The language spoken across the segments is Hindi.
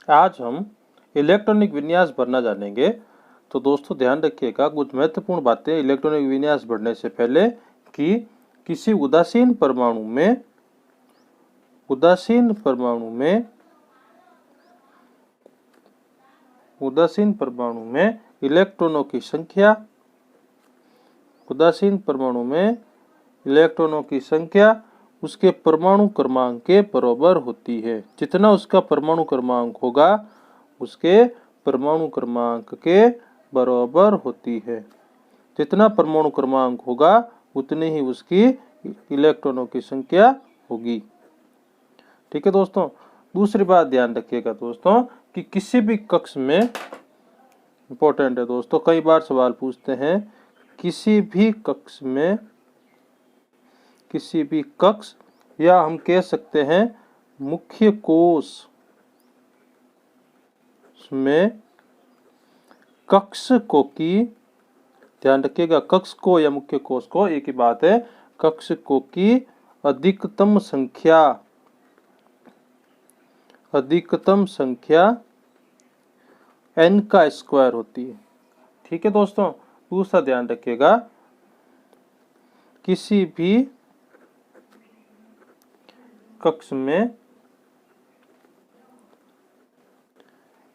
आज हम इलेक्ट्रॉनिक विन्यास भरना जानेंगे। तो दोस्तों ध्यान रखिएगा कुछ महत्वपूर्ण बातें इलेक्ट्रॉनिक विन्यास भरने से पहले कि किसी उदासीन परमाणु में इलेक्ट्रॉनों की संख्या उसके परमाणु क्रमांक के बराबर होती है। जितना उसका परमाणु क्रमांक होगा उसके परमाणु क्रमांक के बराबर होती है। जितना परमाणु क्रमांक होगा उतनी ही उसकी इलेक्ट्रॉनों की संख्या होगी। ठीक है दोस्तों। दूसरी बात ध्यान रखिएगा दोस्तों कि किसी भी कक्ष में, इंपॉर्टेंट है दोस्तों, कई बार सवाल पूछते हैं, किसी भी कक्ष या हम कह सकते हैं मुख्य कोश में कक्षकों की, ध्यान रखिएगा कक्ष को या मुख्य कोश को एक ही बात है, कक्षकों की अधिकतम संख्या n का स्क्वायर होती है। ठीक है दोस्तों। दूसरा ध्यान रखिएगा किसी भी कक्ष में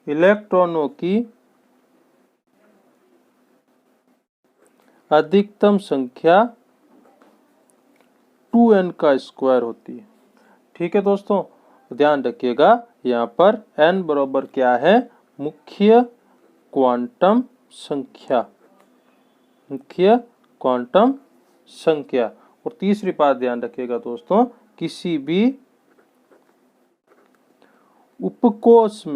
इलेक्ट्रॉनों की अधिकतम संख्या 2n का स्क्वायर होती है। ठीक है दोस्तों। ध्यान रखिएगा यहाँ पर n बराबर क्या है, मुख्य क्वांटम संख्या। और तीसरी बात ध्यान रखिएगा दोस्तों, किसी भी उपकोश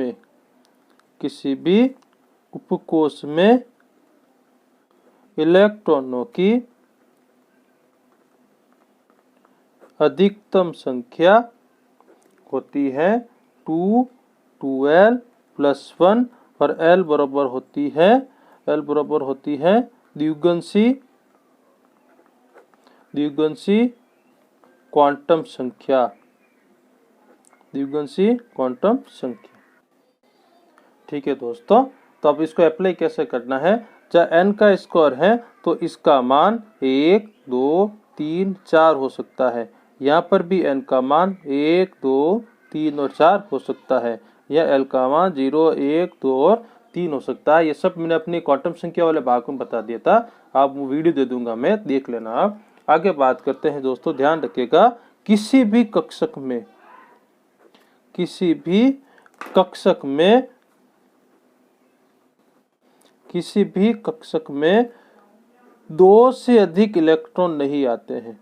में इलेक्ट्रॉनों की अधिकतम संख्या होती है 2, 2l + 1 और l बराबर होती है द्विगुणसी क्वांटम संख्या। ठीक है दोस्तों। तो अब इसको अप्लाई कैसे करना है, जब n का स्क्वायर है तो इसका मान 1, 2, 3, 4 हो सकता है। यहाँ पर भी n का मान 1, 2, 3 और 4 हो सकता है, या l का मान 0, 1, 2 और 3 हो सकता है। ये सब मैंने अपनी क्वांटम संख्या वाले भाग में बता दिया था, आप वो वीडियो दे दूंगा मैं, देख लेना आप। आगे बात करते हैं दोस्तों। ध्यान रखिएगा किसी भी कक्षक में 2 से अधिक इलेक्ट्रॉन नहीं आते हैं।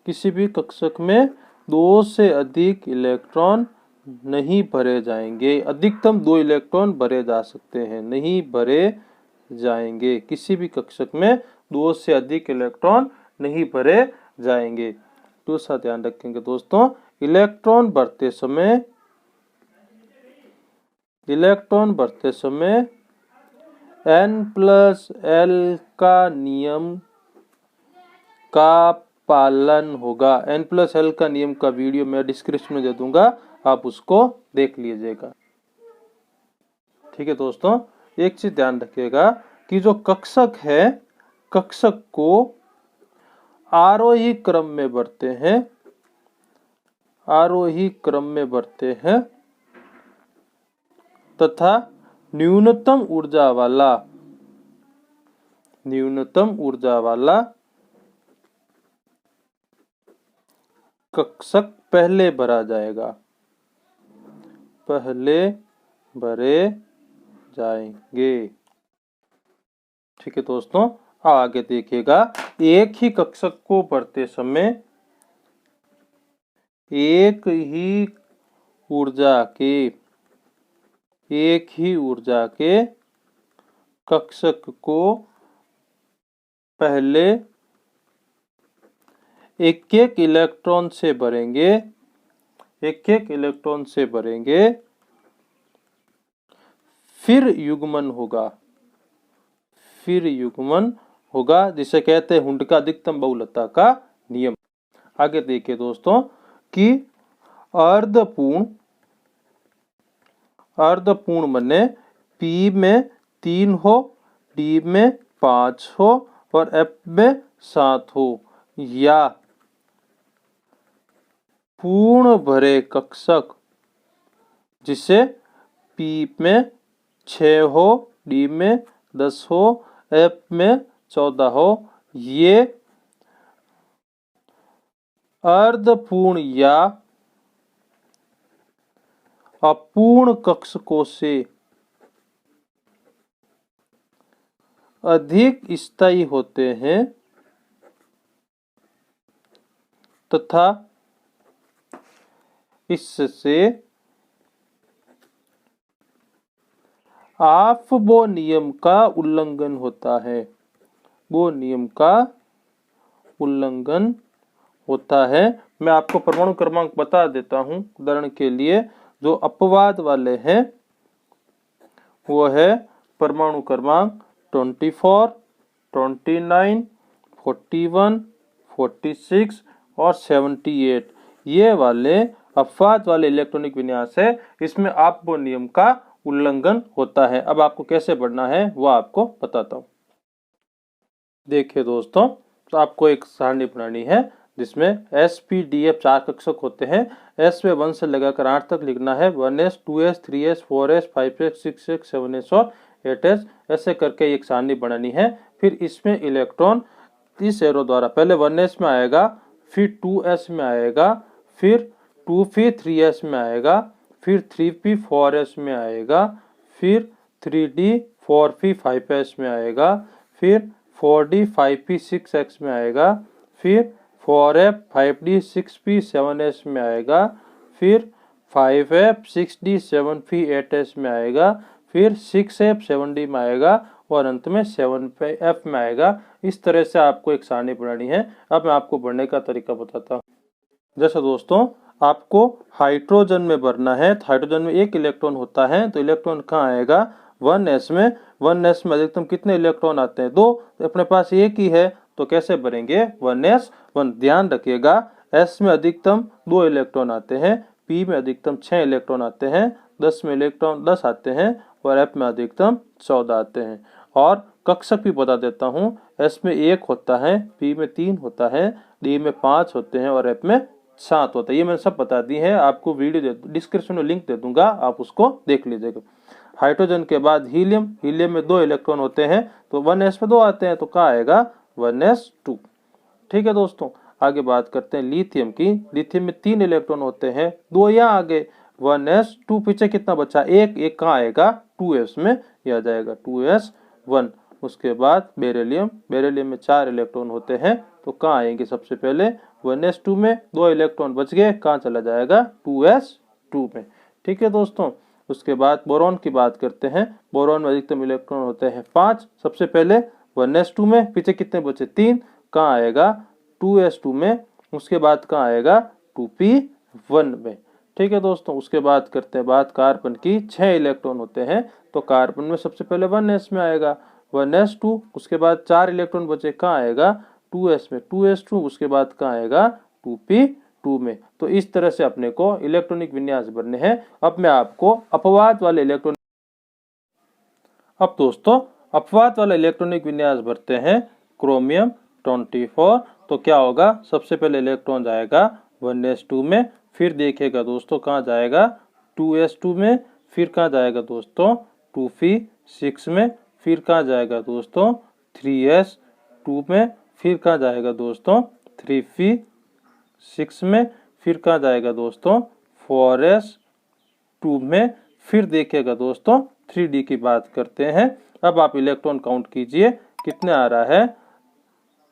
किसी भी कक्षक में 2 से अधिक इलेक्ट्रॉन नहीं भरे जाएंगे। अधिकतम 2 इलेक्ट्रॉन भरे जा सकते हैं, नहीं भरे जाएंगे। किसी भी कक्षक में 2 से अधिक इलेक्ट्रॉन नहीं भरे जाएंगे। दूसरा ध्यान रखेंगे दोस्तों, इलेक्ट्रॉन भरते समय n+l का नियम का पालन होगा। n+l का नियम का वीडियो मैं डिस्क्रिप्शन में दे दूंगा, आप उसको देख लीजिएगा। ठीक है दोस्तों। एक चीज ध्यान रखिएगा कि जो कक्षक है, कक्षक को आरोही क्रम में बढ़ते हैं तथा न्यूनतम ऊर्जा वाला कक्षक पहले भरे जाएंगे। ठीक है दोस्तों। आगे देखिएगा, एक ही कक्षक को भरते समय एक ही ऊर्जा के कक्षक को पहले एक इलेक्ट्रॉन से भरेंगे, फिर युग्मन होगा, जिसे कहते हैं हुंड का अधिकतम बहुलता का नियम। आगे देखिए दोस्तों कि अर्धपूर्ण बने P में 3 हो, D में 5 हो और F में 7 हो, या पूर्ण भरे कक्षक जिसे P में 6 हो, D में 10 हो, F में 14 हो, ये अर्धपूर्ण या अपूर्ण कक्षकों से अधिक स्थायी होते हैं तथा इससे वो नियम का उल्लंघन होता है, वो नियम का उल्लंघन होता है। मैं आपको परमाणु क्रमांक बता देता हूं। उदाहरण के लिए जो अपवाद वाले हैं वो है परमाणु क्रमांक 24, 29, 41, 46 और 78। ये वाले अपवाद वाले इलेक्ट्रॉनिक विन्यास है, इसमें वो नियम का उल्लंघन होता है। अब आपको कैसे पढ़ना है वो आपको बताता हूँ। देखिए दोस्तों, तो आपको एक सारणी बनानी है जिसमें SPDF 4 कक्षक होते हैं। S में 1 से लगाकर 8 तक लिखना है। 1s, 2s, 3s, 4s, 5s, 6s, 7s और 8s, ऐसे करके एक सारणी बनानी है। फिर इसमें इलेक्ट्रॉन इस एरो द्वारा पहले 1s में आएगा, फिर 2s में आएगा, फिर 2p 3s में आएगा, फिर 3p 4s में आएगा, फिर 3d 4p 5s में आएगा, फिर 4d 5p 6s में आएगा, फिर 4f 5d 6p 7s में आएगा, फिर 5f 6d 7p 8s में आएगा, फिर 6f 7d में आएगा और अंत में 7f में आएगा। इस तरह से आपको एक सारणी बनानी है। अब मैं आपको भरने का तरीका बताता हूँ। जैसे दोस्तों, आपको हाइड्रोजन में भरना है। तो हाइड्रोजन में एक इलेक्ट्रॉन होता है, तो इलेक्ट्रॉन कहाँ आएगा? 1s में। 1s में अधिकतम कितने इलेक्ट्रॉन आते हैं? 2। तो अपने पास एक ही है, तो कैसे भरेंगे? 1s 1। ध्यान रखिएगा, s में अधिकतम 2 इलेक्ट्रॉन आते हैं, p में अधिकतम 6 इलेक्ट्रॉन आते हैं, 10 में इलेक्ट्रॉन 10 आते हैं और f में अधिकतम 14 आते हैं। और कक्षक भी बता देता हूँ। s में 1 होता है, p में 3 होता है, d में 5 होते हैं और f में 7 होता है। ये मैंने सब बता दी है। आपको वीडियो डिस्क्रिप्शन में लिंक दे दूंगा, आप उसको देख लीजिएगा। हाइड्रोजन के बाद हीलियम। हीलियम में 2 इलेक्ट्रॉन होते हैं, तो 1s में 2 आते हैं, तो कहाँ आएगा? 1s2। ठीक है दोस्तों, आगे बात करते हैं लिथियम की। लिथियम में 3 इलेक्ट्रॉन होते हैं, 2 यहाँ आगे, 1s2। पीछे कितना बचा? एक कहाँ आएगा? 2s में, यह आ जाएगा 2s1। उसके बाद बेरिलियम। बेरिलियम में 4 इलेक्ट्रॉन होते हैं, तो कहाँ आएंगे? सबसे पहले 1s2 में 2 इलेक्ट्रॉन बच गए, कहाँ चला जाएगा? 2s2 में। ठीक है दोस्तों, उसके बाद बोरॉन की बात करते हैं। बोरॉन में अधिकतम इलेक्ट्रॉन होते हैं 5। सबसे पहले 1s2 में, पीछे कितने बचे? 3, कहाँ आएगा? 2s2 में। उसके बाद कहाँ आएगा? 2p1 में। ठीक है दोस्तों, उसके बाद करते हैं बात कार्बन की। 6 इलेक्ट्रॉन होते हैं, तो कार्बन में सबसे पहले 1s में आएगा, 1s2। उसके बाद 4 इलेक्ट्रॉन बचे, कहाँ आएगा? 2s में, 2s2। उसके बाद कहाँ आएगा? 2p2 में। तो इस तरह से अपने को इलेक्ट्रॉनिक विन्यास भरने हैं। अब मैं आपको अपवाद वाले इलेक्ट्रॉनिक अपवाद वाला इलेक्ट्रॉनिक विन्यास भरते हैं। क्रोमियम 24। तो क्या होगा? सबसे पहले इलेक्ट्रॉन जाएगा 1s2 में, फिर देखिएगा दोस्तों कहाँ जाएगा? 2s2 में, फिर कहाँ जाएगा दोस्तों? 2p6 में, फिर कहाँ जाएगा दोस्तों? 3s2 में, फिर कहाँ जाएगा दोस्तों? 3p6 में, फिर कहाँ जाएगा दोस्तों? 4s2 में, फिर देखिएगा दोस्तों 3d की बात करते हैं। अब आप इलेक्ट्रॉन काउंट कीजिए, कितने आ रहा है?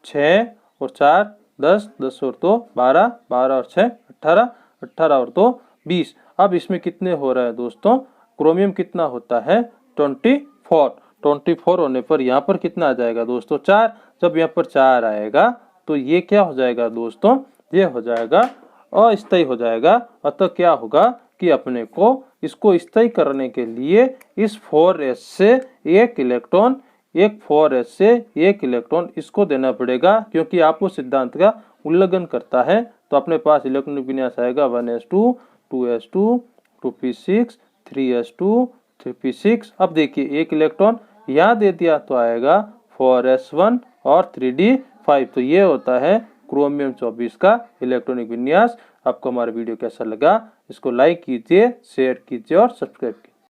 6 और 4 10, 10 और 2 12, 12 और 6 18, 18 और 2 20। अब इसमें कितने हो रहा है दोस्तों? क्रोमियम कितना होता है? 24। 24 होने पर यहाँ पर कितना आ जाएगा दोस्तों? 4। जब यहाँ पर 4 आएगा तो ये क्या हो जाएगा दोस्तों? ये हो जाएगा अस्थायी हो जाएगा। अतः क्या होगा कि अपने को इसको स्थायी करने के लिए इस 4s से एक इलेक्ट्रॉन, एक 4s से एक इलेक्ट्रॉन इसको देना पड़ेगा, क्योंकि आपको सिद्धांत का उल्लंघन करता है। तो अपने पास इलेक्ट्रॉनिक विन्यास आएगा 1s2, 2s2, 2p6, 3s2 3p6। अब देखिए एक इलेक्ट्रॉन यहाँ दे दिया तो आएगा 4s1 और 3d5। तो ये होता है क्रोमियम 24 का इलेक्ट्रॉनिक विन्यास। आपको हमारा वीडियो कैसा लगा इसको लाइक कीजिए, शेयर कीजिए और सब्सक्राइब कीजिए।